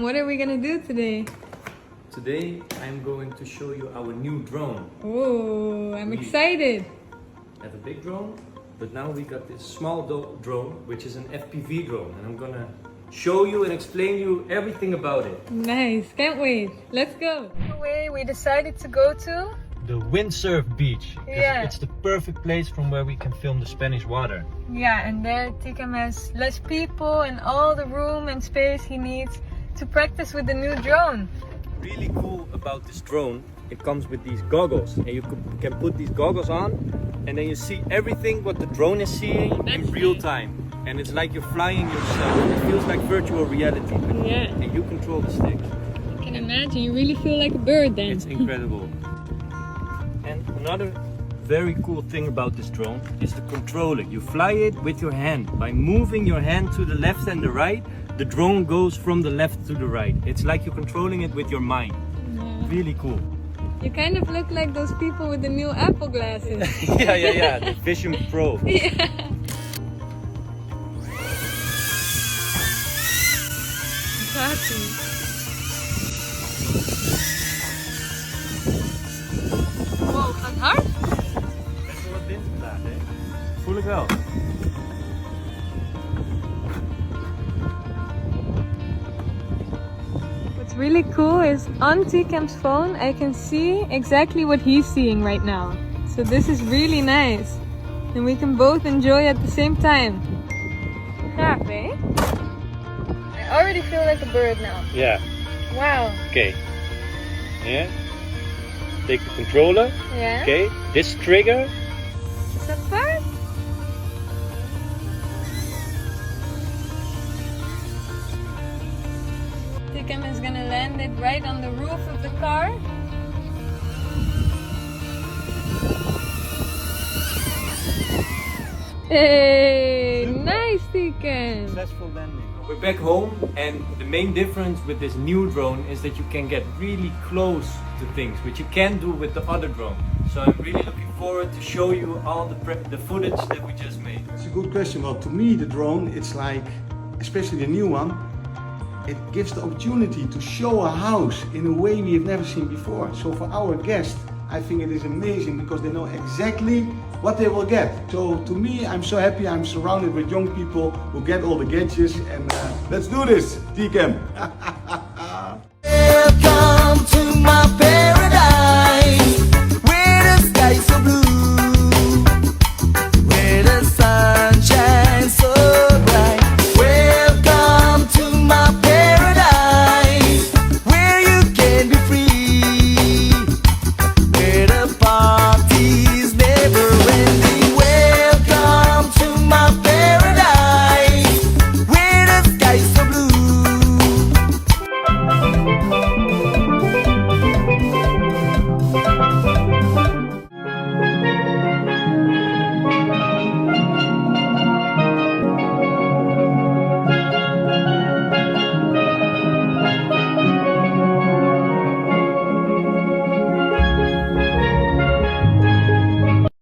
What are we gonna do today? Today I'm going to show you our new drone. Oh, I'm excited. Have a big drone, but now we got this small drone, which is an FPV drone, and I'm gonna show you and explain you everything about it. Nice, can't wait. Let's go. Anyway, we decided to go to The Windsurf Beach. Yeah. It's the perfect place from where we can film the Spanish water. and there Tikam has less people and all the room and space he needs to practice with the new drone. Really cool about this drone, it comes with these goggles, and you can put these goggles on, and then you see everything what the drone is seeing in real time. And it's like you're flying yourself. It feels like virtual reality. Yeah. And you control the sticks. I can imagine, you really feel like a bird then. It's incredible. And another very cool thing about this drone is the controller. You fly it with your hand. By moving your hand to the left and the right, the drone goes from the left to the right. It's like you're controlling it with your mind. Yeah. Really cool. You kind of look like those people with the new Apple glasses. yeah. The Vision Pro. Yeah. Exactly. Wow, gaat hard? Best wel wat wind vandaag, hè? Voel ik wel. What's really cool is on Tikam's phone I can see exactly what he's seeing right now. So this is really nice. And we can both enjoy at the same time. Gaaf, eh? I already feel like a bird now. Yeah. Wow. Okay. Yeah. Take the controller. Yeah? Okay. This trigger. Is that fast? Tikam is gonna land it right on the roof of the car. Hey, nice Tikam! Successful landing. We're back home, and the main difference with this new drone is that you can get really close to things, which you can't do with the other drone. So I'm really looking forward to show you all the footage that we just made. It's a good question. Well, to me, the drone, it's like, especially the new one, it gives the opportunity to show a house in a way we have never seen before. So for our guests, I think it is amazing because they know exactly what they will get. So to me, I'm so happy I'm surrounded with young people who get all the gadgets, and let's do this, Tikam.